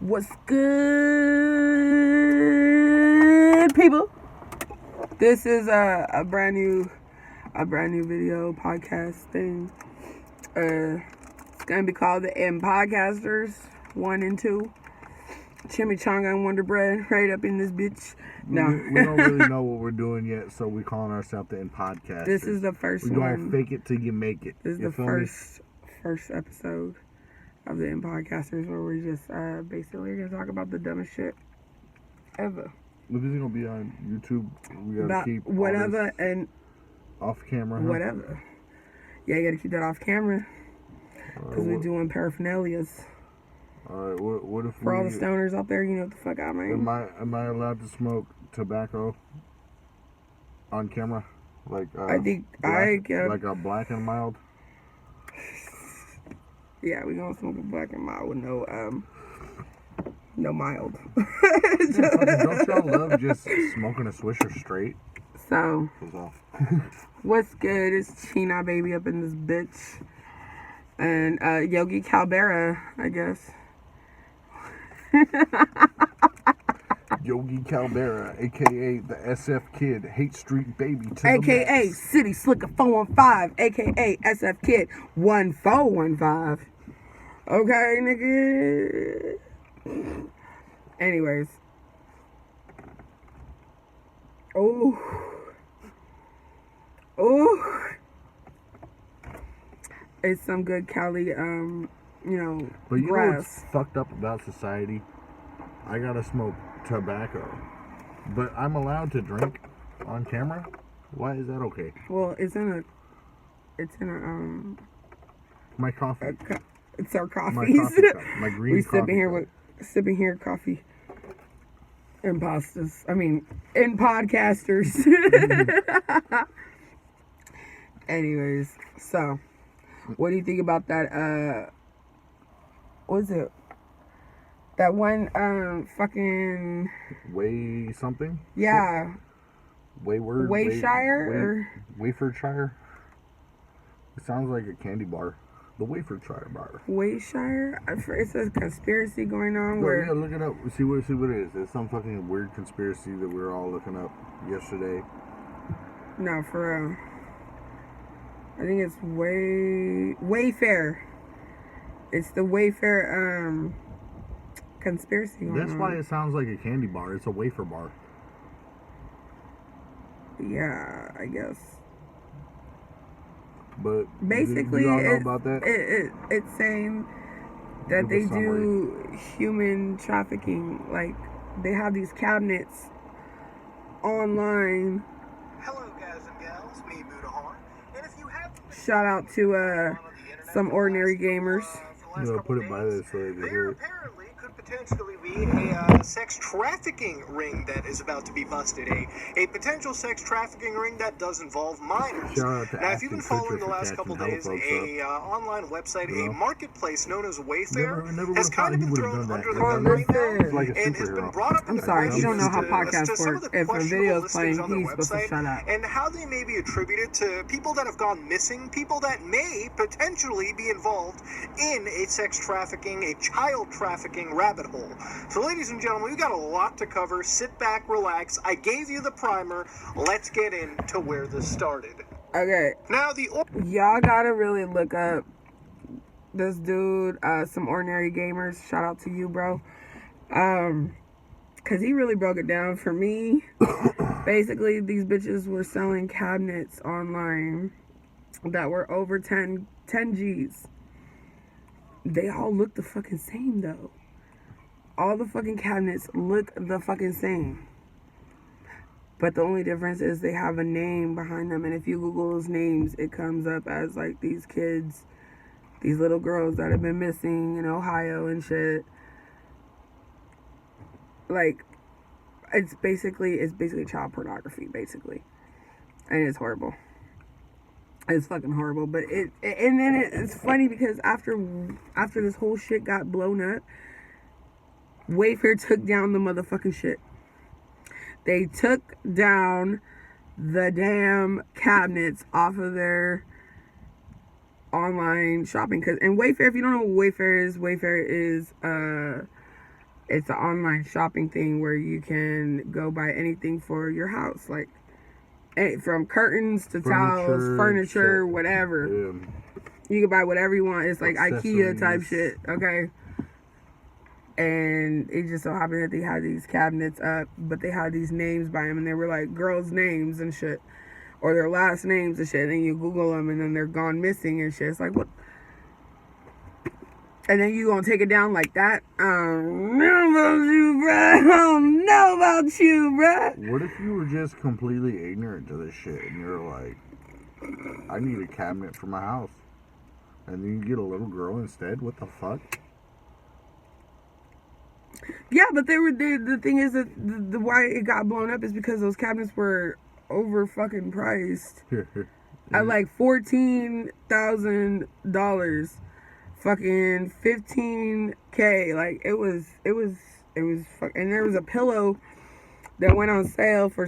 What's good, people? This is a brand new video podcast thing. It's gonna be called the imPodcasters 1 and 2. Chimichanga and Wonder Bread right up in this bitch. No, we don't really know what we're doing yet, so we're calling ourselves the imPodcasters. This is the first one. We're gonna fake it till you make it. This is the first episode of the imPodcasters, where we're just basically gonna talk about the dumbest shit ever. This is gonna be on YouTube. We gotta about keep whatever and off camera. Huh? Whatever. Yeah, you gotta keep that off camera because we're doing paraphernalias. Alright, what if for all the stoners out there, you know what the fuck I mean. Am I allowed to smoke tobacco on camera? Like I think like a black and mild. Yeah, we gonna smoke a black and mild with no mild. Don't y'all love just smoking a Swisher straight? So, what's good? It's China baby up in this bitch, and Yogi Calbera, I guess. Yogi Calbera, aka the SF Kid, Hate Street Baby, aka City Slicker 415, aka SF Kid 1415. Okay, nigga. Anyways. Oh. It's some good Cali, But you grass. know what's fucked up about society? I gotta smoke tobacco, but I'm allowed to drink on camera. Why is that okay? Well, it's in a my coffee. It's our coffees. My coffee cup. My green we coffee. Sipping here coffee. Imposters. I mean, imPodcasters. Anyways, so what do you think about that? What is it? That one fucking Way something? Yeah. Wayward. Wayshire? Wafershire? It sounds like a candy bar. The Wafershire bar. Wayshire? It says conspiracy going on. Yeah, look it up. See what it is. It's some fucking weird conspiracy that we were all looking up yesterday. No, for real. I think it's Wayfair. It's the Wayfair conspiracy going on. That's why it sounds like a candy bar. It's a wafer bar. Yeah, I guess. But basically, do y'all know about that? It's saying that they do human trafficking. Like, they have these cabinets online. Hello, guys and gals. Me, Buddha. And if you have shout out to some ordinary gamers. Put it by this so they can hear it. Apparently could potentially be a sex trafficking ring that is about to be busted. A potential sex trafficking ring that does involve minors. Now, if you've been following the last couple days, a online website, a marketplace known as Wayfair, has kind of been thrown under the gun right now, and has been brought up in I'm sorry, you don't know how podcasts work. If a video is playing, he's supposed to shut up. And how they may be attributed to people that have gone missing, people that may potentially be involved in a sex trafficking, a child trafficking rabbit hole. So, ladies and gentlemen, we've got a lot to cover. Sit back, relax. I gave you the primer. Let's get into where this started. Okay. Now, y'all gotta really look up this dude, some ordinary gamers. Shout out to you, bro. Cause he really broke it down for me. Basically, these bitches were selling cabinets online that were over 10 G's. They all look the fucking same, though. All the fucking cabinets look the fucking same. But the only difference is they have a name behind them. And if you Google those names, it comes up as, like, these kids, these little girls that have been missing in Ohio and shit. Like, it's basically child pornography, basically. And it's horrible. It's fucking horrible. But it's funny because after this whole shit got blown up, Wayfair took down the motherfucking shit. They took down the damn cabinets off of their online shopping. And Wayfair, if you don't know what Wayfair is It's an online shopping thing where you can go buy anything for your house, like from curtains to towels, furniture, shit. whatever. Yeah. You can buy whatever you want. It's like IKEA type Accessories. shit, okay? And it just so happened that they had these cabinets up, but they had these names by them, and they were like girls' names and shit, or their last names and shit. And you Google them, and then they're gone missing and shit. It's like, what? And then you gonna take it down like that? I don't know about you, bruh. I don't know about you, bruh. What if you were just completely ignorant to this shit and you're like, I need a cabinet for my house, and then you get a little girl instead? What the fuck? Yeah, but the thing is that the why it got blown up is because those cabinets were over fucking priced at like $14,000, fucking $15K. Like it was and there was a pillow that went on sale for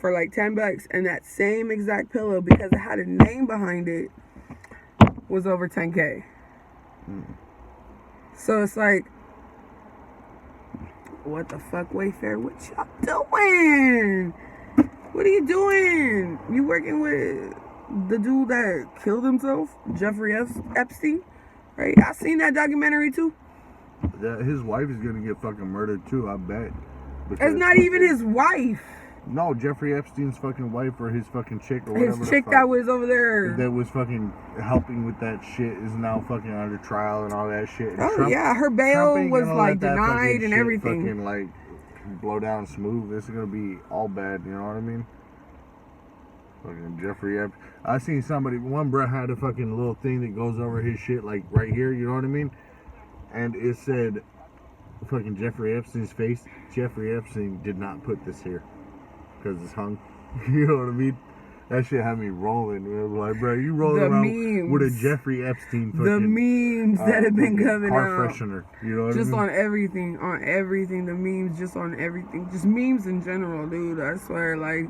like $10, and that same exact pillow, because it had a name behind it, was over $10K. So it's like, what the fuck, Wayfair? What y'all doing? What are you doing? You working with the dude that killed himself, Jeffrey Epstein? Right? I seen that documentary too. His wife is gonna get fucking murdered too, I bet. It's not even his wife. No, Jeffrey Epstein's fucking wife or his fucking chick or whatever. His chick that was over there. That was fucking helping with that shit is now fucking under trial and all that shit. And Oh yeah, her bail was like denied and everything. Fucking like blow down smooth. This is gonna be all bad. You know what I mean? Fucking Jeffrey Epstein. I seen one bruh had a fucking little thing that goes over his shit like right here. You know what I mean? And it said, fucking Jeffrey Epstein's face. Jeffrey Epstein did not put this here because it's hung. You know what I mean? That shit had me rolling. Man. Like, bro, you rolling The around memes. with a Jeffrey Epstein fucking The memes that have been coming car out. freshener. You know what Just I mean? on everything. The memes, just on everything. Just memes in general, dude. I swear, like,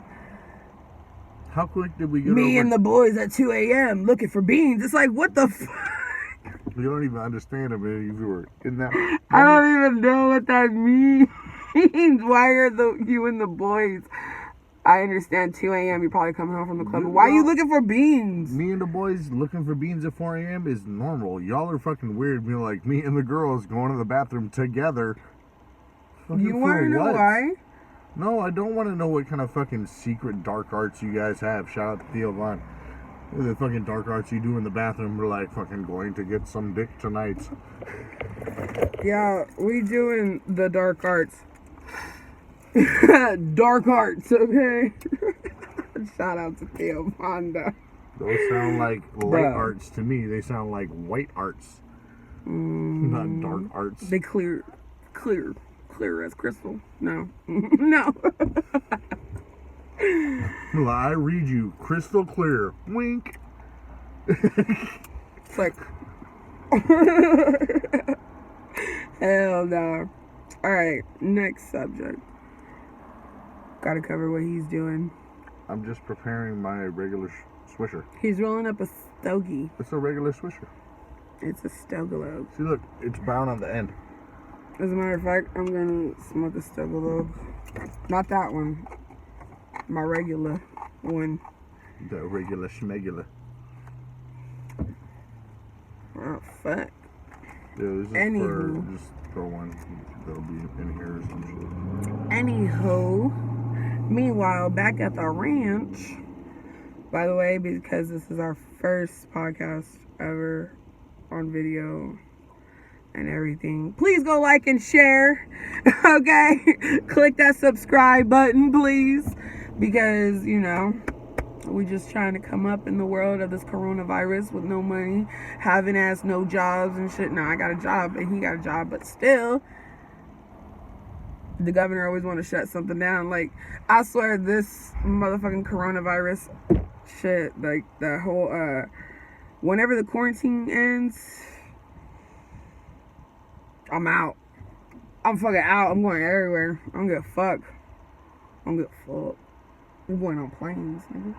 How quick did we get me over? and the boys at 2 a.m. looking for beans. It's like, what the fuck? You don't even understand it, man. If you were in that. I don't even know what that means. Why are you and the boys? I understand 2 a.m. You're probably coming home from the club. But why are you looking for beans? Me and the boys looking for beans at 4 a.m. is normal. Y'all are fucking weird. Being like me and the girls going to the bathroom together. You want to know why? No, I don't want to know what kind of fucking secret dark arts you guys have. Shout out to Theo Vaughn. The fucking dark arts you do in the bathroom. We're like fucking going to get some dick tonight. Yeah, we doing the dark arts. Dark arts, okay? Shout out to Theo Honda. Those sound like light arts to me. They sound like white arts. Not dark arts. They clear as crystal. No. No. Well, I read you crystal clear. Wink. It's like, hell no. Alright, next subject. Gotta cover what he's doing. I'm just preparing my regular swisher. He's rolling up a stogie. It's a regular swisher. It's a stogalobe. See, look, it's brown on the end. As a matter of fact, I'm gonna smoke a stogalobe. Not that one. My regular one. The regular schmegular. Oh, fuck. Yeah, this is Anywho. for just throw one that'll be in here or some shit. Anywho, meanwhile, back at the ranch, by the way, because this is our first podcast ever on video and everything, please go like and share, okay? Click that subscribe button, please, because, you know, we just trying to come up in the world of this coronavirus with no money, having ass no jobs and shit. Now I got a job and he got a job, but still, the governor always want to shut something down. Like, I swear this motherfucking coronavirus shit, like the whole whenever the quarantine ends, I'm out. I'm fucking out. I'm going everywhere. I don't give a fuck. I don't give a fuck. I'm going on planes, nigga.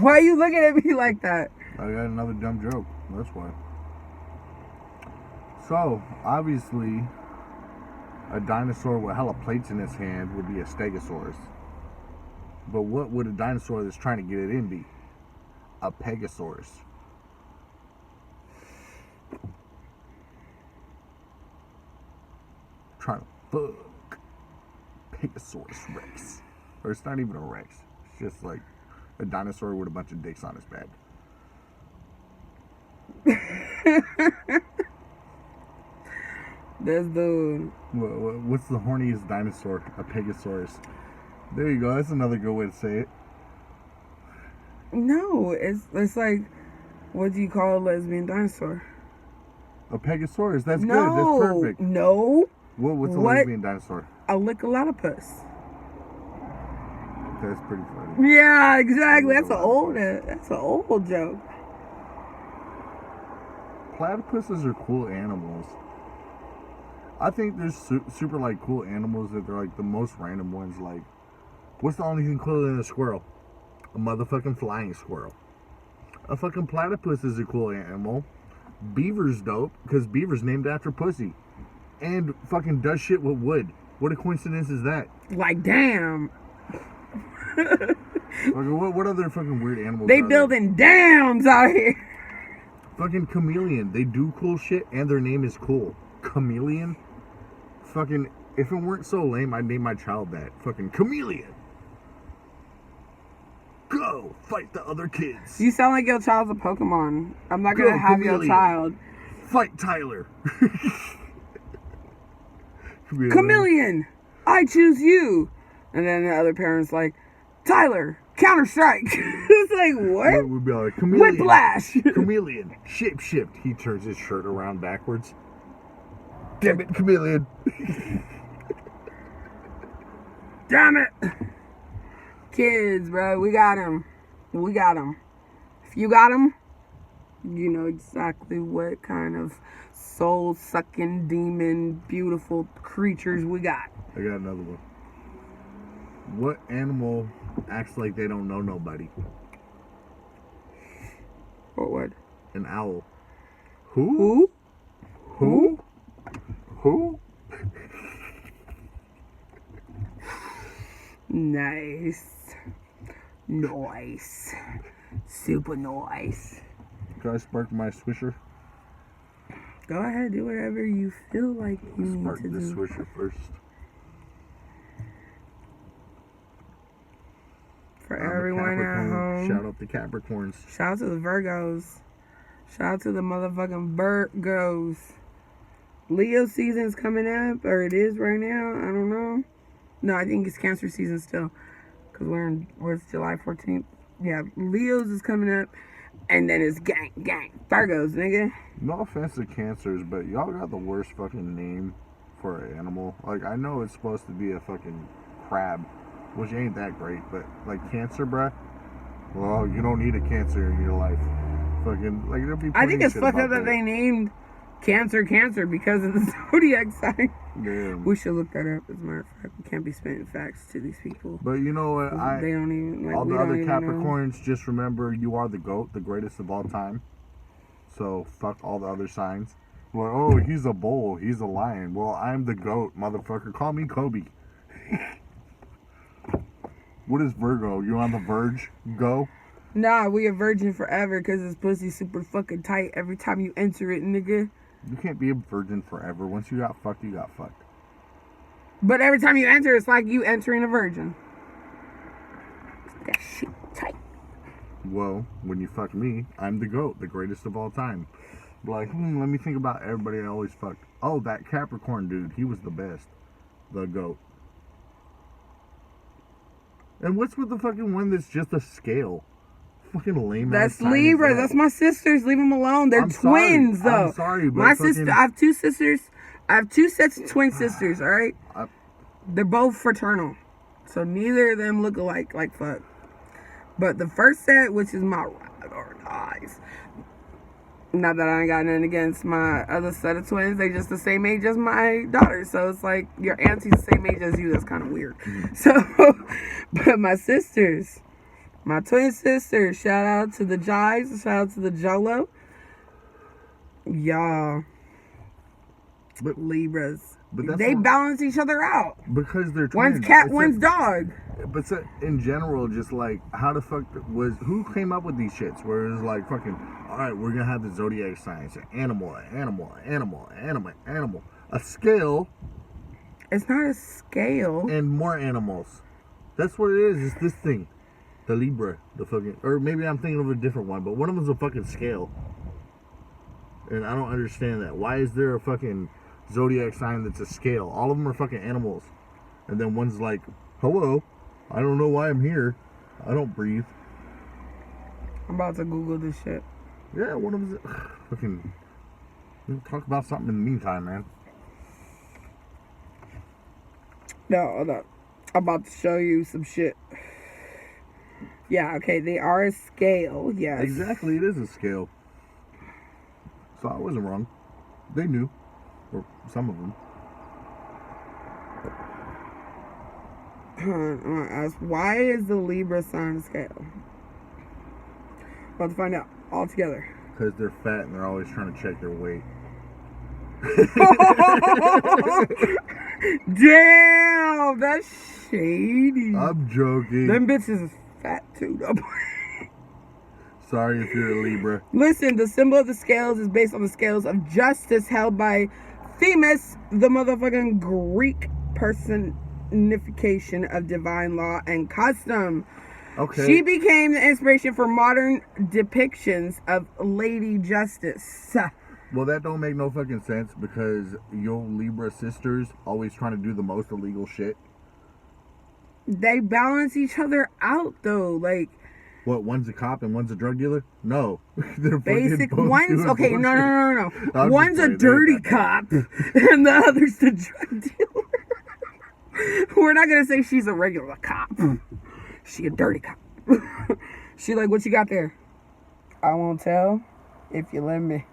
Why are you looking at me like that? I got another dumb joke. That's why. So, obviously, a dinosaur with hella plates in its hand would be a stegosaurus. But what would a dinosaur that's trying to get it in be? A pegasaurus. Trying to fuck Pegasaurus Rex. Or it's not even a Rex. It's just like a dinosaur with a bunch of dicks on his back. That's the... What's the horniest dinosaur? A Pegasaurus. There you go. That's another good way to say it. No, it's like, what do you call a lesbian dinosaur? A Pegasaurus. That's No, good. That's perfect. No. What's a lesbian dinosaur? A lickalotopus. That's pretty funny. Yeah, exactly. That's an old joke. Platypuses are cool animals. I think there's super like cool animals that they're like the most random ones. Like, what's the only thing cooler than a squirrel? A motherfucking flying squirrel. A fucking platypus is a cool animal. Beaver's dope because beaver's named after pussy, and fucking does shit with wood. What a coincidence is that? Like, damn. What other fucking weird animals? They building dams out here. Fucking chameleon. They do cool shit, and their name is cool. Chameleon. Fucking, if it weren't so lame, I'd name my child that. Fucking chameleon. Go fight the other kids. You sound like your child's a Pokemon. I'm not gonna have chameleon. your child. Fight Tyler. Chameleon, I choose you. And then the other parent's like, Tyler, Counter-Strike. It's like, what? We'd be like, chameleon. Whiplash. Chameleon, shape-shift. He turns his shirt around backwards. Damn it, chameleon. Damn it. Kids, bro, we got them. We got them. If you got them, you know exactly what kind of soul-sucking, demon, beautiful creatures we got. I got another one. What animal acts like they don't know nobody? What? An owl. Who? Nice. Nice. Super nice. Can I spark my swisher? Go ahead, do whatever you feel like you need Spark to the do. swisher first. For everyone at home. Shout out the Capricorns. Shout out to the Virgos. Shout out to the motherfucking Virgos. Leo season's coming up, or it is right now. I don't know. No, I think it's Cancer season still, cause it's July 14th. Yeah, Leo's is coming up, and then it's gang, Virgos, nigga. No offense to Cancers, but y'all got the worst fucking name for an animal. Like, I know it's supposed to be a fucking crab, which ain't that great, but like Cancer, bruh. Well, you don't need a Cancer in your life. Fucking like there'll be. I think it's fucked up that they named Cancer because of the zodiac sign. Damn. We should look that up. As a matter of fact, we can't be spitting facts to these people. But you know what? They don't even like. All the other Capricorns, know. just remember you are the GOAT, the greatest of all time. So fuck all the other signs. Well, oh, he's a bull, he's a lion. Well, I'm the GOAT, motherfucker. Call me Kobe. What is Virgo? You on the verge? Go. Nah, we a virgin forever because this pussy's super fucking tight every time you enter it, nigga. You can't be a virgin forever. Once you got fucked, you got fucked. But every time you enter, it's like you entering a virgin. That shit tight. Well, when you fuck me, I'm the GOAT, the greatest of all time. Like, let me think about everybody I always fucked. Oh, that Capricorn dude, he was the best. The GOAT. And what's with the fucking one that's just a scale? Fucking lame. That's Libra. That's my sisters. Leave them alone. They're twins, though. I'm sorry, but my sister. I have two sisters. I have two sets of twin sisters. All right. They're both fraternal, so neither of them look alike. Like fuck. But the first set, which is my ride or dies. Not that I ain't got nothing against my other set of twins. They just the same age as my daughter. So it's like your auntie's the same age as you. That's kind of weird. So, but my sisters. My twin sisters, shout out to the Jives, shout out to the Jolo. Y'all, But Libras. But that's They what- balance each other out. because they're twins. One's cat, It's one's dog. But in general, just like how the fuck who came up with these shits? Where it's like fucking, all right, we're gonna have the zodiac signs: animal, a scale, It's not a scale. and more animals. That's what it is. It's this thing, the Libra, the fucking, or maybe I'm thinking of a different one, but one of them's a fucking scale, and I don't understand that. Why is there a fucking zodiac sign that's a scale? All of them are fucking animals, and then one's like, hello. I don't know why I'm here. I don't breathe. I'm about to Google this shit. Yeah, one of them. Fucking. We'll talk about something in the meantime, man. No, hold up. I'm about to show you some shit. Yeah, okay, they are a scale, yes. Exactly, it is a scale. So I wasn't wrong. They knew. Or some of them. I'm gonna ask, why is the Libra sign a scale? About to find out all together. Because they're fat and they're always trying to check their weight. Damn, that's shady. I'm joking. Them bitches is fat too, though. Sorry if you're a Libra. Listen, the symbol of the scales is based on the scales of justice held by Themis, the motherfucking Greek personification of divine law and custom. Okay. She became the inspiration for modern depictions of Lady Justice. Well, that don't make no fucking sense because your Libra sisters always trying to do the most illegal shit. They balance each other out, though. Like, What, one's a cop and one's a drug dealer? No. They're basic fucking both one's doing okay. bullshit. No. I'm One's just a playing, dirty they cop, and the other's the drug dealer. We're not gonna say she's a regular cop. She a dirty cop. She like, what you got there? I won't tell if you let me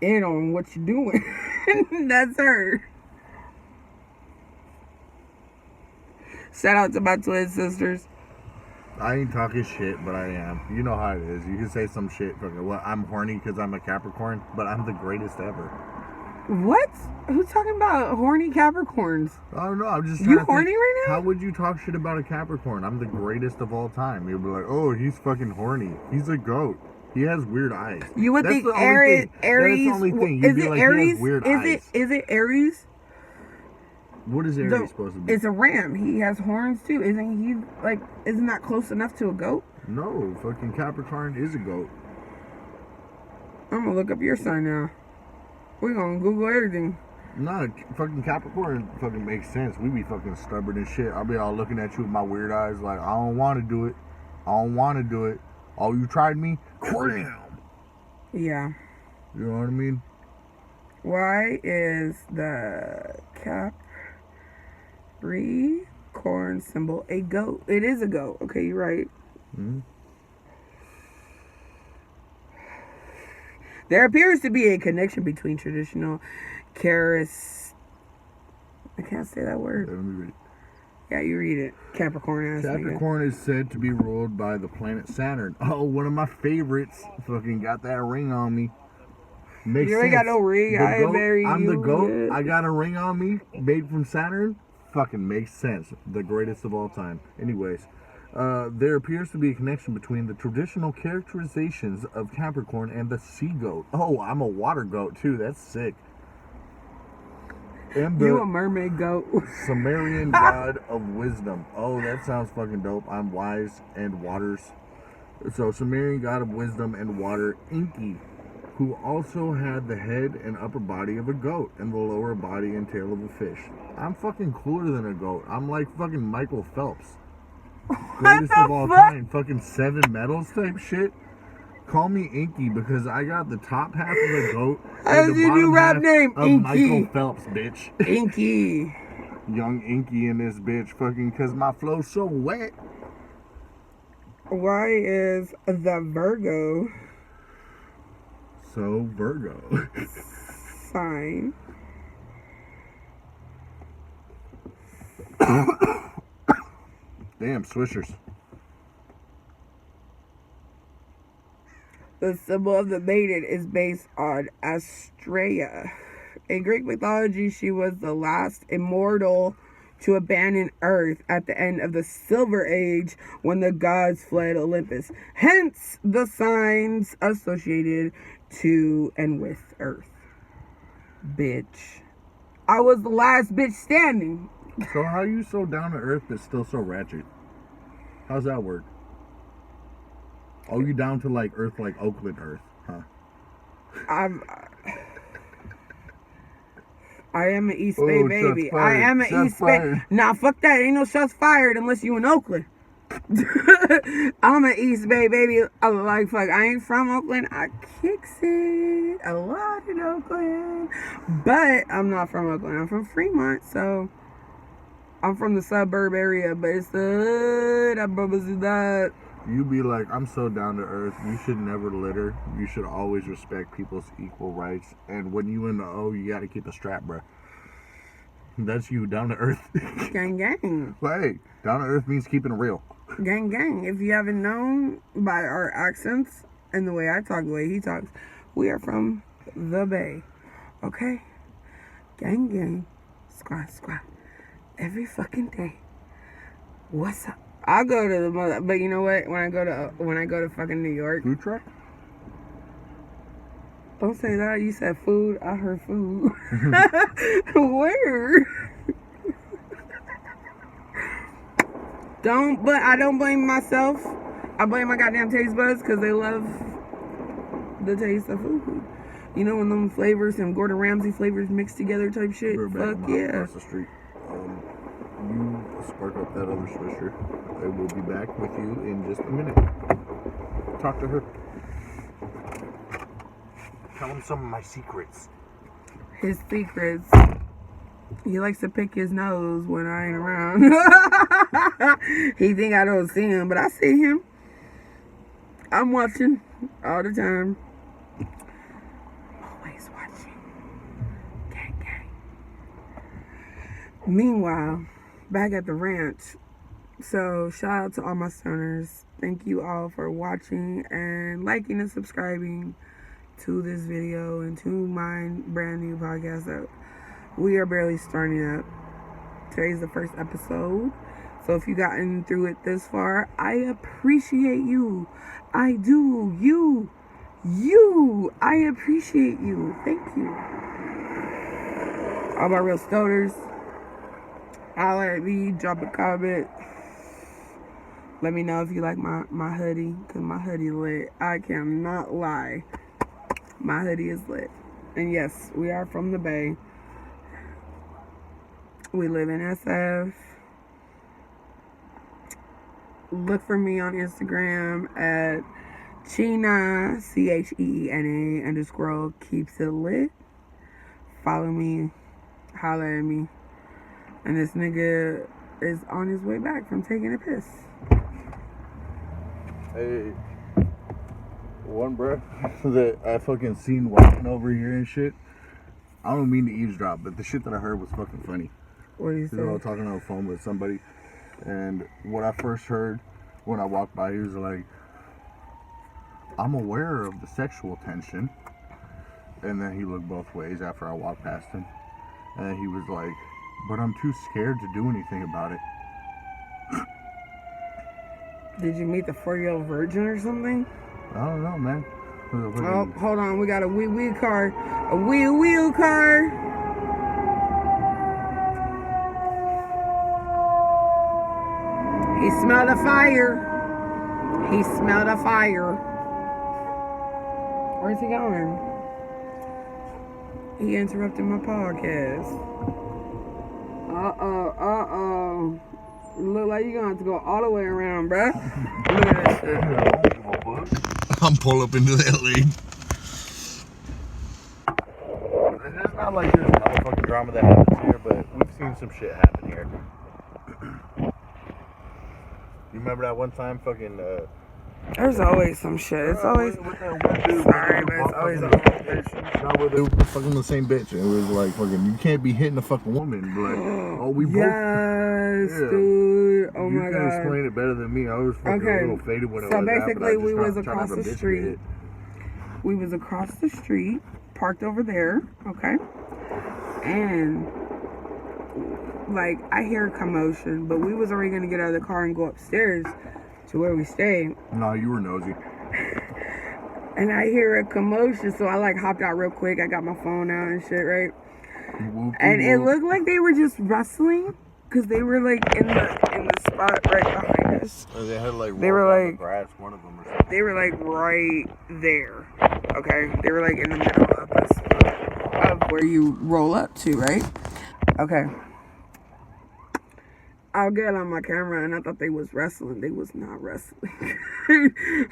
in on what you're doing. That's her. Shout out to my twin sisters. I ain't talking shit, but I am. You know how it is. You can say some shit. Fucking, well, I'm horny because I'm a Capricorn, but I'm the greatest ever. What? Who's talking about horny Capricorns? I don't know. I'm just You trying to horny think, right now? How would you talk shit about a Capricorn? I'm the greatest of all time. You'll be like, oh, he's fucking horny. He's a goat. He has weird eyes. You would That's think the only Aries. thing. Aries. That's the only thing. You'd Is be it like, he Aries? has weird Is eyes. it Aries? What is Aries supposed to be? It's a ram. He has horns too. Isn't he like? Isn't that close enough to a goat? No, fucking Capricorn is a goat. I'm gonna look up your sign now. We're gonna Google everything. Nah, fucking Capricorn fucking makes sense. We be fucking stubborn as shit. I'll be all looking at you with my weird eyes like, I don't want to do it. I don't want to do it. Oh, you tried me? Cram! Yeah. You know what I mean? Why is the Capricorn symbol a goat? It is a goat. Okay, you're right. Mm-hmm. There appears to be a connection between traditional I can't say that word. Let me read it. Yeah, you read it. Capricorn ass nigga. Capricorn is said to be ruled by the planet Saturn. Oh, one of my favorites. Fucking got that ring on me. Makes You ain't sense. got no ring. The I ain't goat, married I'm you. the goat. Yeah. I got a ring on me made from Saturn. Fucking makes sense. The greatest of all time. Anyways, there appears to be a connection between the traditional characterizations of Capricorn and the sea goat. Oh, I'm a water goat too. That's sick. And You a the mermaid goat. Sumerian god of wisdom. Oh, that sounds fucking dope. I'm wise and waters. So, Sumerian god of wisdom and water, Enki, who also had the head and upper body of a goat and the lower body and tail of a fish. I'm fucking cooler than a goat. I'm like fucking Michael Phelps. Greatest of all time. Fucking 7 medals type shit. Call me Inky because I got the top half of a goat How's and the your new bottom rap half name? of Inky. Michael Phelps, bitch. Inky. Young Inky in this bitch fucking because my flow's so wet. Why is the Virgo So, Virgo. sign Damn, swishers. the symbol of the maiden is based on Astrea? In Greek mythology, she was the last immortal to abandon Earth at the end of the Silver Age when the gods fled Olympus. Hence, the signs associated to and with Earth. Bitch. I was the last bitch standing. So how you so down to earth but still so ratchet? How's that work? Oh, you down to like Earth, like Oakland Earth, huh? I am an East Bay baby. I am an Shots East Bay. fired. Nah, fuck that. Ain't no shots fired unless you in Oakland. I'm an East Bay baby. Like, fuck, I ain't from Oakland. I kicks it a lot in Oakland. But I'm not from Oakland. I'm from Fremont, so I'm from the suburb area. But it's the hood. I promise you that. You be like, I'm so down to earth. You should never litter. You should always respect people's equal rights. And when you in the O, you gotta keep a strap, bro. That's you, down to earth. Gang, gang. But hey, down to earth means keeping it real. Gang, gang. If you haven't known by our accents and the way I talk, the way he talks, we are from the Bay. Okay? Gang, gang. Squat, squat. Every fucking day. What's up? I'll go to the mother, but you know what? When I go to fucking New York. Food truck? Don't say that. You said food. I heard food. Where? But I don't blame myself. I blame my goddamn taste buds because they love the taste of food. You know when them flavors and Gordon Ramsay flavors mixed together type shit? We're back Fuck yeah. across the street. You spark up that other swisher. I will be back with you in just a minute. Talk to her. Tell him some of my secrets. His secrets. He likes to pick his nose when I ain't around. He think I don't see him, but I see him. I'm watching all the time. Always watching. Gang, gang. Meanwhile, back at the ranch. So, shout out to all my stoners. Thank you all for watching and liking and subscribing to this video and to my brand new podcast that we are barely starting up. Today's the first episode. So if you've gotten through it this far, I appreciate you. I do. You. I appreciate you. Thank you. All my real stoners. Holler at me. Drop a comment. Let me know if you like my hoodie. Because my hoodie lit. I cannot lie. My hoodie is lit. And yes, we are from the Bay. We live in SF. Look for me on Instagram at Cheena, CHEENA_ keeps it lit. Follow me. Holler at me. And this nigga is on his way back from taking a piss. Hey, one bruh that I fucking seen walking over here and shit. I don't mean to eavesdrop, but the shit that I heard was fucking funny. What do you say? I was talking on the phone with somebody, and what I first heard when I walked by, he was like, I'm aware of the sexual tension. And then he looked both ways after I walked past him. And then he was like, but I'm too scared to do anything about it. Did you meet the 40-year-old virgin or something? I don't know, man. Oh, hold on. We got a wheel car. A wheel car. He smelled a fire. Where's he going? He interrupted my podcast. Uh-oh. Look like you're gonna have to go all the way around, bruh. Look at that shit. I'm pull up into that lane. It's not like there's motherfucking drama that happens here, but we've seen some shit happen here. You remember that one time fucking There's always some shit. It's always with that one dude, sorry, but it's always a whole bitch. Not where they were fucking the same bitch. And it was like fucking you can't be hitting a fucking woman. But like, oh, we both. Yes, dude. Oh you my can god. explain it better than me. I was fucking a little faded when it So was basically, we was trying to across have a the bitch street. get hit. We was across the street, parked over there. Okay. And like I hear a commotion, but we was already gonna get out of the car and go upstairs to where we stay. No, you were nosy. And I hear a commotion, so I like hopped out real quick. I got my phone out and shit, right? And it looked like they were just wrestling, cause they were like in the spot right behind us. They had like they were like grass, one of them or something. They were like right there. Okay, they were like in the middle of this of where you roll up to, right? Okay. I'll get on my camera, and I thought they was wrestling. They was not wrestling.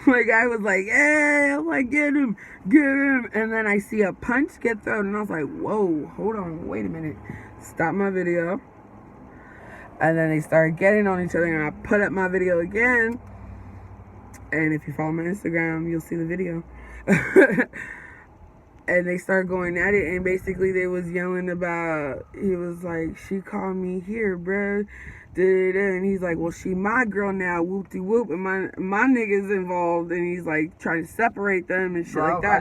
Like, I was like, yeah, I'm like, get him. And then I see a punch get thrown, and I was like, whoa, hold on, wait a minute. Stop my video. And then they started getting on each other, and I put up my video again. And if you follow my Instagram, you'll see the video. And they started going at it, and basically they was yelling about, he was like, she called me here, bruh. And he's like, well, she my girl now, whoop-de-whoop, and my nigga's involved, and he's like trying to separate them and shit like that.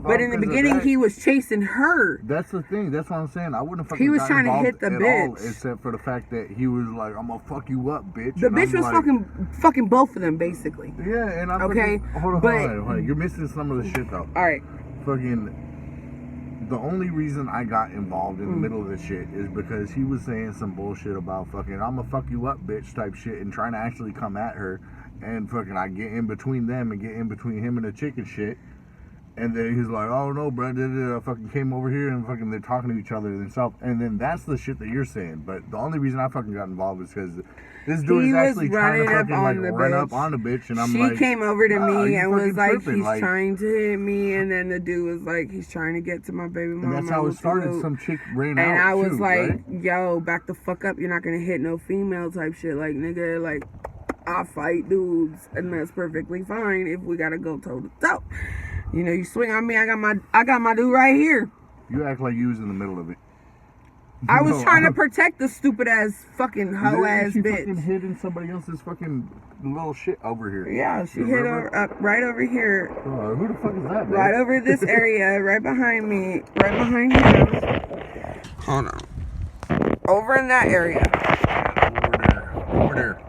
But in the beginning, he was chasing her. That's the thing. That's what I'm saying. I wouldn't fucking. He was trying to hit the bitch, all, except for the fact that he was like, "I'm gonna fuck you up, bitch." The bitch was like, fucking both of them, basically. Yeah, and I'm okay. Hold on. You're missing some of the shit though. All right. Fucking. The only reason I got involved in the middle of this shit is because he was saying some bullshit about fucking I'm gonna fuck you up, bitch type shit, and trying to actually come at her, and fucking I get in between them and get in between him and the chick and shit, and then he's like, oh no, bro, I fucking came over here and fucking they're talking to each other themselves, and then that's the shit that you're saying. But the only reason I fucking got involved is because this dude is actually trying to fucking like run up on the bitch, and I'm like, she came over to me and was like, he's trying to hit me, and then the dude was like, he's trying to get to my baby mama. And that's how it started. Some chick ran out, and I was too, like, right? yo, back the fuck up. You're not gonna hit no female type shit, like nigga, like I fight dudes, and that's perfectly fine if we gotta go toe to toe. You know, you swing on me, I got my dude right here. You act like you was in the middle of it. I was trying to protect the stupid ass fucking hoe ass bitch. She fucking hid in somebody else's fucking little shit over here. Yeah, she hid right over here. Who the fuck is that, man? Right over this area, right behind me, right behind him. Hold on. Over in that area.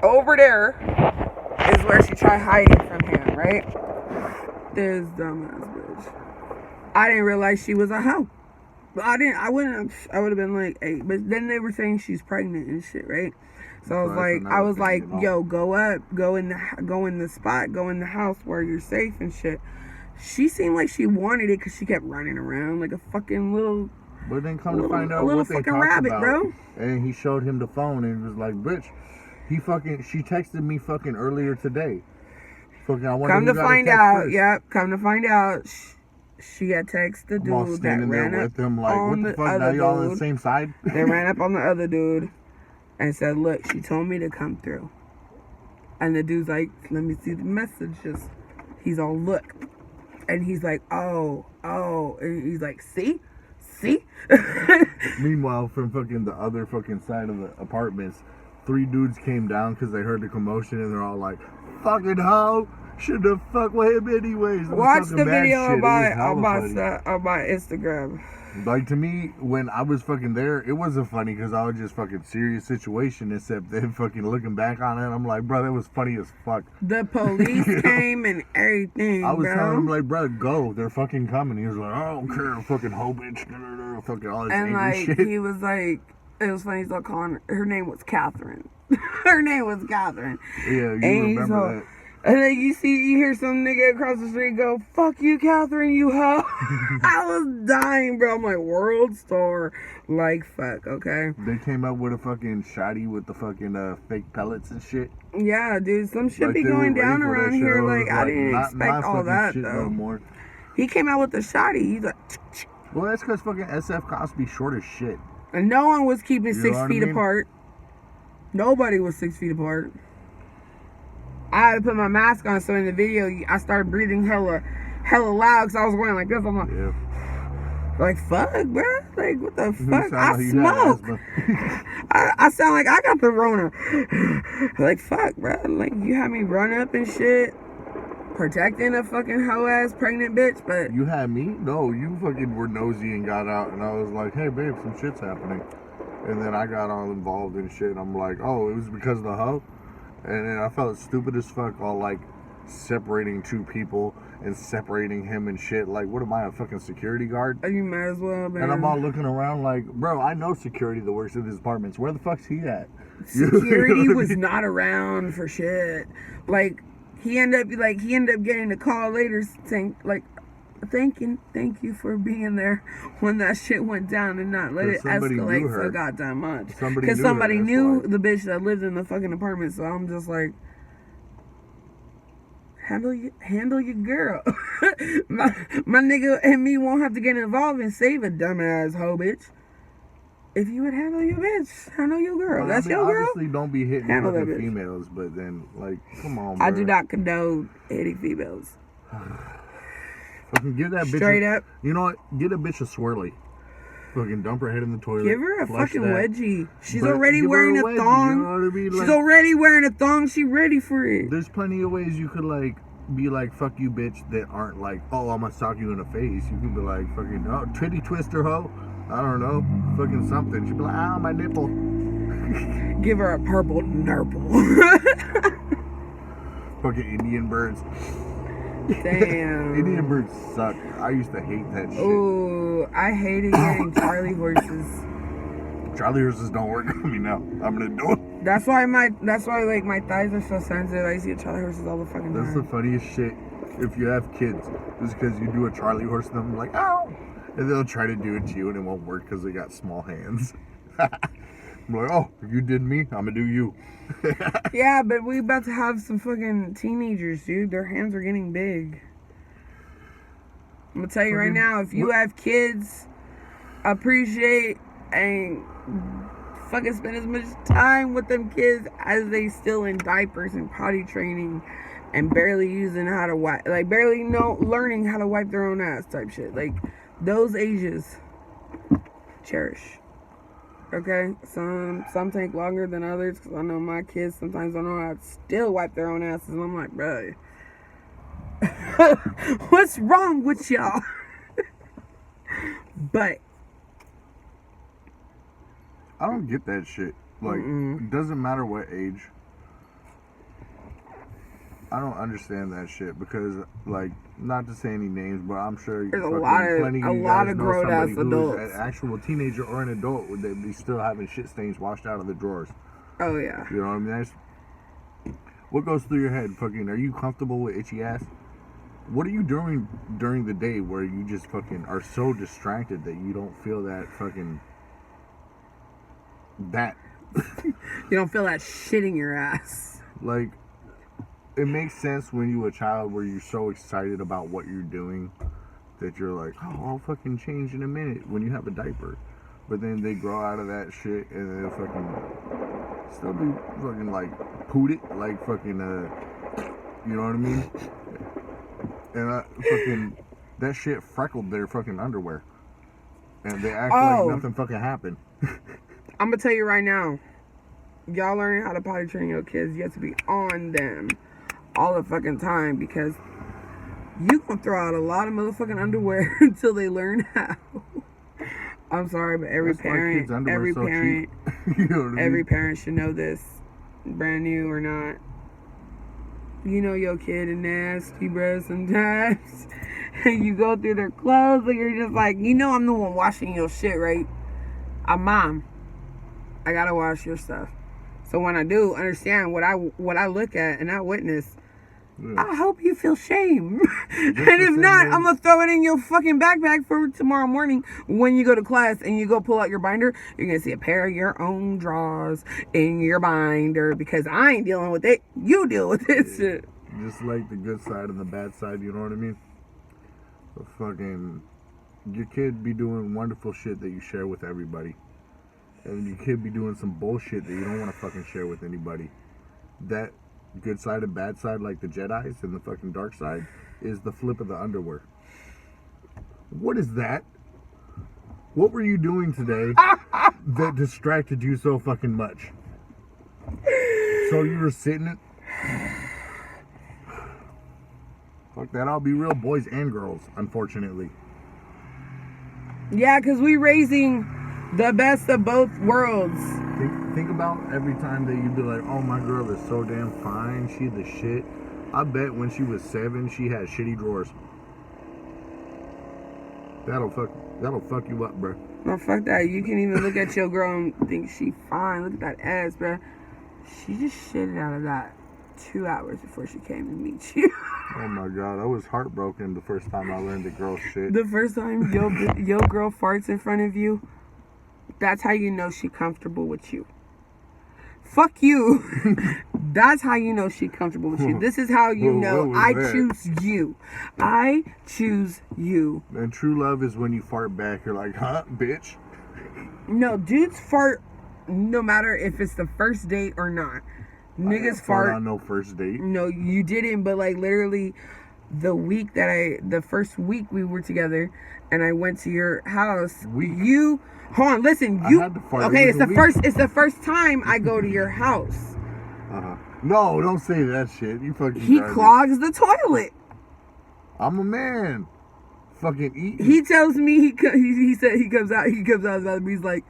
Over there is where she tried hiding from him, right? This dumbass bitch. I didn't realize she was a hoe. I would have been like, hey, but then they were saying she's pregnant and shit, right? So I was like, yo, go up, go in the spot, go in the house where you're safe and shit. She seemed like she wanted it because she kept running around like a fucking little. But then come to find out what they talked rabbit, about, bro. And he showed him the phone and was like, bitch, she texted me fucking earlier today. Fucking, I come to find out, yep, come to find out. She had texted the dude that ran up with him, like, on what the fuck, now other y'all on the dude. same side? They ran up on the other dude and said, look, she told me to come through. And the dude's like, let me see the messages. He's all, look. And he's like, oh. And he's like, see? Meanwhile, from fucking the other fucking side of the apartments, 3 dudes came down because they heard the commotion, and they're all like, fucking hoe. Should have fucked with him anyways. Watch the video on my Instagram. Like, to me, when I was fucking there, it wasn't funny because I was just fucking serious situation, except then fucking looking back on it, I'm like, bro, that was funny as fuck. The police came and everything, I was telling him, like, bro, go. They're fucking coming. He was like, I don't care, fucking hoe bitch. Fucking all this angry shit. He was like, it was funny, he's like calling her name was Catherine. Her name was Catherine. Yeah, you remember that. And then you hear some nigga across the street go, fuck you, Catherine, you hoe. I was dying, bro. I'm like, world star. Like, fuck, okay? They came up with a fucking shotty with the fucking fake pellets and shit. Yeah, dude, some shit be going down around here. Like, I didn't expect all that, though. No more. He came out with the shotty. He's like, well, that's because fucking SF cops be short as shit. And no one was keeping 6 feet apart. Nobody was 6 feet apart. I had to put my mask on, so in the video, I started breathing hella loud because I was going like this. I'm like, yeah. Like, fuck, bro. Like, what the fuck? I smoke. I sound like I got the Rona. Like, fuck, bro. Like, you had me run up and shit. protecting a fucking hoe-ass pregnant bitch, but... You had me? No, you fucking were nosy and got out, and I was like, hey, babe, some shit's happening. And then I got all involved in shit, and I'm like, oh, it was because of the hoe? And then I felt stupid as fuck, all like separating two people and separating him and shit. Like, what am I, a fucking security guard? You might as well, man. And I'm all looking around like, bro, I know security that works in his apartments. Where the fuck's he at? Security was not around for shit. Like, he ended up getting a call later saying, like, thank you for being there when that shit went down and not let it escalate so goddamn much. Because somebody knew the bitch that lived in the fucking apartment. So I'm just like, handle your girl. my nigga and me won't have to get involved and save a dumbass hoe bitch. If you would handle your bitch, handle your girl. That's your girl. Obviously, don't be hitting fucking females, but then, like, come on, bro. I do not condone hitting females. Fucking give that bitch straight up. You know what? Get a bitch a swirly. Fucking dump her head in the toilet. Give her a fucking wedgie. She's already wearing a thong. You know what I mean? She's already wearing a thong. She's ready for it. There's plenty of ways you could, like, be like, fuck you, bitch, that aren't like, oh, I'm gonna sock you in the face. You could be like, fucking, oh, titty twister hoe. I don't know. Fucking something. She'd be like, ow, my nipple. Give her a purple nurple. Fucking Indian birds. Damn. Indian birds suck. I used to hate that shit. Ooh, I hated getting Charlie horses. Charlie horses don't work on me now. I'm gonna do it. That's why like my thighs are so sensitive. I used to get Charlie horses all the fucking time. That's the funniest shit. If you have kids, just because you do a Charlie horse, and I'm like, ow, and they'll try to do it to you, and it won't work because they got small hands. I'm like, oh, if you did me, I'm gonna do you. Yeah, but we about to have some fucking teenagers, dude. Their hands are getting big. I'm gonna tell you right now, if you have kids, appreciate and fucking spend as much time with them kids as they still in diapers and potty training and barely using how to wipe, like barely learning how to wipe their own ass type shit. Like those ages, cherish. Okay, some take longer than others because I know my kids sometimes don't know how to still wipe their own asses, and I'm like, bro, what's wrong with y'all? But I don't get that shit. Like, it doesn't matter what age. I don't understand that shit because, like, not to say any names, but I'm sure there's a lot of grown ass adults, an actual teenager or an adult, would they be still having shit stains washed out of the drawers? Oh yeah. You know what I mean? What goes through your head? Fucking, are you comfortable with itchy ass? What are you doing during the day where you just fucking are so distracted that you don't feel that fucking that? You don't feel that shit in your ass. Like, it makes sense when you're a child where you're so excited about what you're doing that you're like, oh, I'll fucking change in a minute when you have a diaper. But then they grow out of that shit and they fucking still do fucking like poot it, like fucking you know what I mean? And fucking that shit freckled their fucking underwear, and they act like nothing fucking happened. I'm gonna tell you right now, y'all learning how to potty train your kids, you have to be on them all the fucking time because you gonna throw out a lot of motherfucking underwear until they learn how. I'm sorry, but every parent, you know every parent should know this, brand new or not. You know your kid is nasty, bro, sometimes. And you go through their clothes and you're just like, you know I'm the one washing your shit, right? I'm mom. I gotta wash your stuff. So when I do understand what I look at and I witness, I hope you feel shame. And if not, I'm gonna throw it in your fucking backpack for tomorrow morning when you go to class and you go pull out your binder. You're gonna see a pair of your own drawers in your binder because I ain't dealing with it. You deal with it. Shit. Just like the good side and the bad side, you know what I mean? So fucking, your kid be doing wonderful shit that you share with everybody. And your kid be doing some bullshit that you don't want to fucking share with anybody. That good side and bad side, like the Jedis and the fucking dark side, is the flip of the underwear. What is that? What were you doing today that distracted you so fucking much? So you were sitting Fuck that. I'll be real, boys and girls, unfortunately. Yeah, because we raising the best of both worlds. Think about every time that you be like, oh, my girl is so damn fine. She the shit. I bet when she was 7, she had shitty drawers. That'll fuck you up, bro. No, fuck that. You can even look at your girl and think she fine. Look at that ass, bro. She just shitted out of that 2 hours before she came to meet you. Oh my god, I was heartbroken the first time I learned the girl shit. The first time your girl farts in front of you, that's how you know she comfortable with you. Fuck you. That's how you know she comfortable with you. This is how you know I choose you. I choose you. And true love is when you fart back. You're like, huh, bitch? No, dudes fart no matter if it's the first date or not. Niggas fart on no first date. No, you didn't, but like literally the first week we were together and I went to your house. Hold on, listen, you I had to fart. Okay, it's the first time I go to your house. No, don't say that shit. You fucking He clogs the toilet. I'm a man. Fucking eat. He tells me he said he comes out of his bathroom. He's like,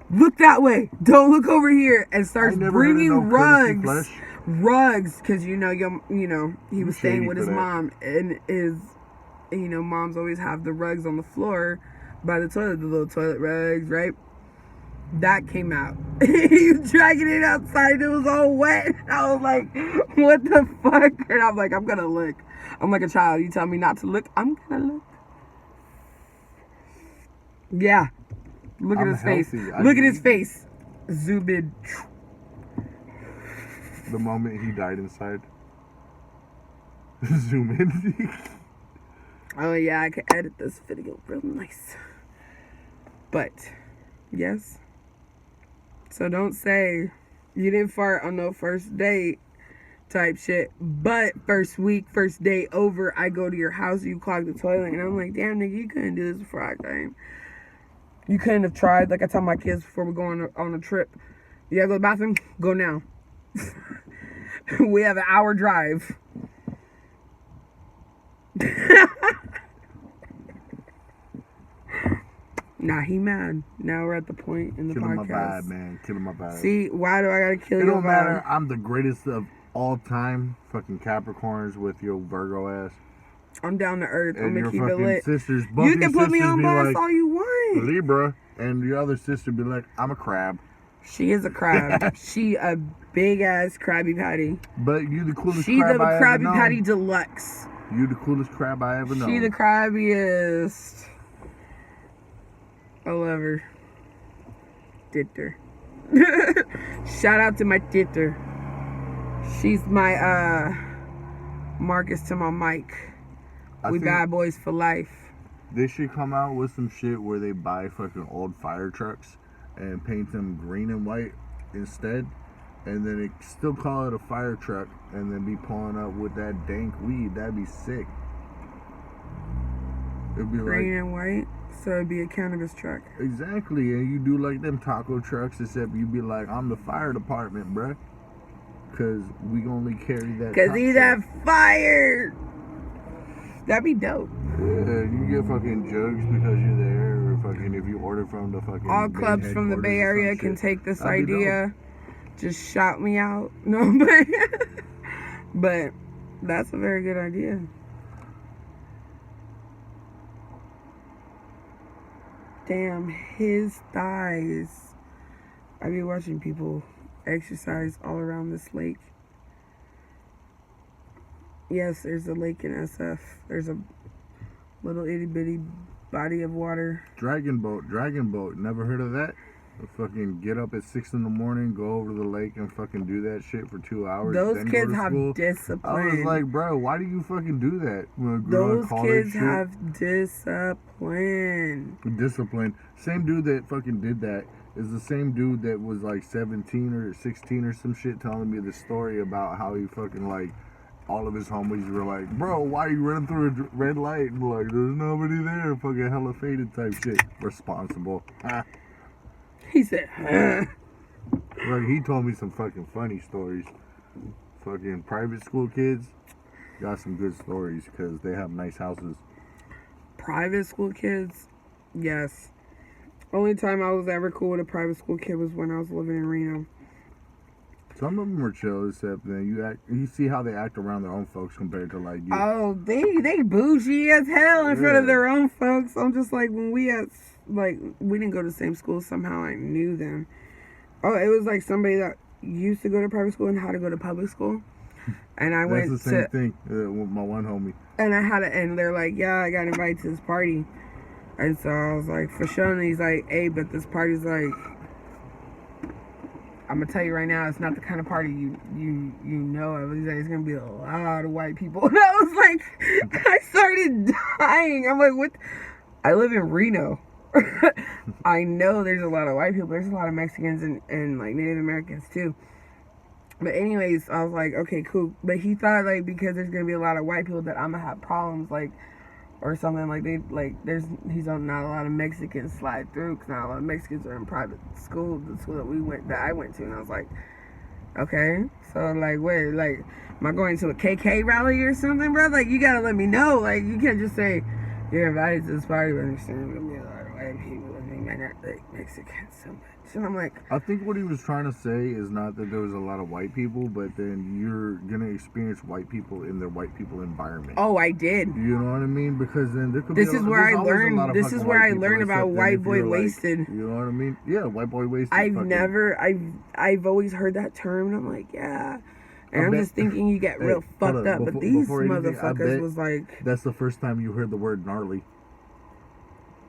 look that way. Don't look over here. And starts bringing rugs, because you know he was staying with his mom, and his moms always have the rugs on the floor by the toilet, the little toilet rugs, right? That came out. He was dragging it outside. It was all wet. I was like, what the fuck? And I'm like, I'm gonna look. I'm like a child. You tell me not to look, I'm gonna look. Yeah. Look at his face. Look at his face. Zoom in. The moment he died inside. Zoom in. Oh yeah, I could edit this video real nice. But, yes. So don't say you didn't fart on no first date type shit. But first week, first day over, I go to your house, you clog the toilet. And I'm like, damn nigga, you couldn't do this before I came. You couldn't have tried. Like I tell my kids before we go on a trip. You gotta go to the bathroom? Go now. We have an hour drive. Nah, he mad. Now we're at the point in the podcast. Killing my vibe, man. Killing my vibe. See, why do I gotta kill you? It don't matter. I'm the greatest of all time. Fucking Capricorns with your Virgo ass. I'm down to earth. I'm and gonna keep your it lit. Sisters, You can put me on blast like, all you want. Libra, and the other sister be like, I'm a crab. She is a crab. She a big ass Krabby Patty. But you the coolest she crab the I Krabby ever known. Patty Deluxe. You the coolest crab I ever known. She the crabbiest. I love her. Titter. Shout out to my titter. She's my Marcus to my Mike. We bad boys for life. They should come out with some shit where they buy fucking old fire trucks and paint them green and white instead, and then it still call it a fire truck, and then be pulling up with that dank weed. That'd be sick. It'd be green and white, so it'd be a cannabis truck. Exactly, and you do like them taco trucks, except you be like, I'm the fire department, bruh. Cause we only carry that. Cause he's at fire. That'd be dope. Yeah, you get fucking jugs because you're there, or fucking if you order from the fucking. All clubs from the Bay Area can take this idea. Just shout me out. No, but that's a very good idea. Damn, his thighs. I be watching people exercise all around this lake. Yes, there's a lake in SF. There's a little itty bitty body of water. Dragon boat. Never heard of that? Fucking get up at 6 a.m, go over to the lake and fucking do that shit for 2 hours. Those then kids go to have school. discipline. I was like, bro, why do you fucking do that? Those kids have discipline. Discipline. Same dude that fucking did that is the same dude that was like 17 or 16 or some shit telling me the story about how he fucking like all of his homies were like, bro, why are you running through a red light? And like, there's nobody there. Fucking hella faded type shit. Responsible. He said, Like, he told me some fucking funny stories. Fucking private school kids got some good stories because they have nice houses. Private school kids, yes. Only time I was ever cool with a private school kid was when I was living in Reno. Some of them are chill, except then you see how they act around their own folks compared to like you. Oh, they bougie as hell in front of their own folks. I'm just like, when we didn't go to the same school, somehow I knew them. Oh, it was like somebody that used to go to private school and had to go to public school. And I went to... That's the same thing with my one homie. And they're like, yeah, I got invited to this party. And so I was like, for sure. And he's like, hey, but this party's like... I'm gonna tell you right now, it's not the kind of party you know of. He's like, it's gonna be a lot of white people. And I was like, I started dying. I'm like, what? I live in Reno. I know there's a lot of white people. There's a lot of Mexicans and like Native Americans too. But anyways, I was like, okay, cool. But he thought like because there's gonna be a lot of white people that I'm gonna have problems like. Or something like he's on not a lot of Mexicans slide through because not a lot of Mexicans are in private school, the school that I went to, and I was like, okay, so like wait, like am I going to a KK rally or something, bro? Like you gotta let me know, like you can't just say you're invited to this party, but there's gonna be a lot of white people and they might not like Mexicans so much. And I'm like, I think what he was trying to say is not that there was a lot of white people, but then you're gonna experience white people in their white people environment. oh, I did. You know what I mean? Because then there could This be. is where I there's always a lot learned. of This fucking is where white I people, learned about except then white if boy you're, like, wasted. You know what I mean? Yeah, white boy wasted. I've always heard that term, and I'm like, yeah. And I'm bet- just thinking you get real fucked up, but these before anything, I motherfuckers bet was like, that's the first time you heard the word gnarly.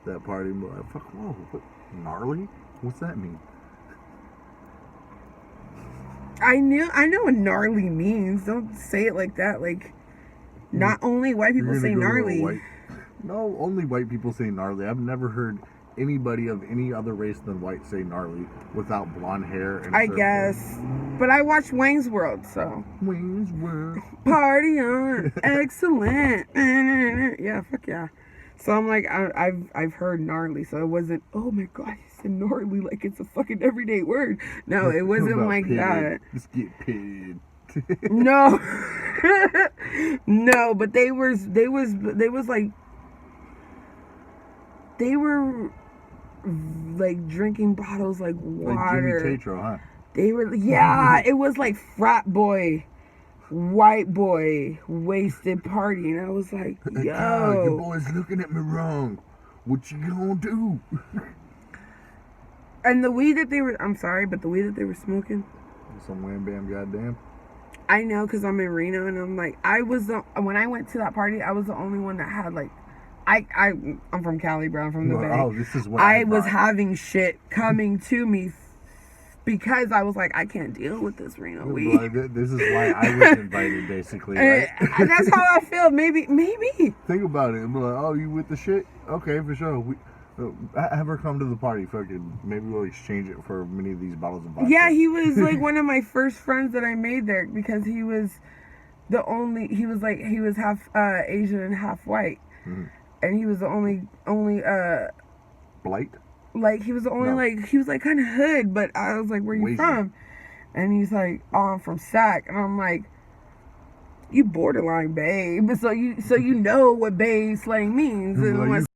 That party, I'm like, fuck, whoa, what, gnarly? What's that mean? I know what gnarly means. Don't say it like that. Like, not only white people say gnarly. No, only white people say gnarly. I've never heard anybody of any other race than white say gnarly without blonde hair. And I guess, but I watch Wayne's World, so. Wayne's World. Party on, excellent. Yeah, fuck yeah. So I'm like, I've heard gnarly, so it wasn't, oh my god, he said gnarly like it's a fucking everyday word. No, it wasn't like pitted. that. Let's get pitted. No, no, but they were like drinking bottles like water. Like Jimmy Tatro, huh? They were, yeah, it was like frat boy, white boy, wasted party, and I was like, yo, your boy's looking at me wrong. What you gonna do? And the weed that they were, I'm sorry, but the weed that they were smoking, some wham bam goddamn. I know because I'm in Reno, and I'm like, when I went to that party, I was the only one that had like, I'm from Cali, bro. I'm from the Bay. Oh, this is what I was having shit coming to me because I was like, I can't deal with this Reno weed. Like, this is why I was invited, basically. Right? That's how I feel. Maybe. Think about it. Be like, oh, you with the shit? Okay, for sure. Have her come to the party. Fucking, maybe we'll exchange it for many of these bottles of vodka. Yeah, he was like one of my first friends that I made there because he was half Asian and half white. Mm-hmm. And he was the only Blight? Like he was the only he was like kind of hood, but I was like, where you from? And he's like, oh, I'm from Sac. And I'm like, you borderline babe. So you know what babe slang means. Like,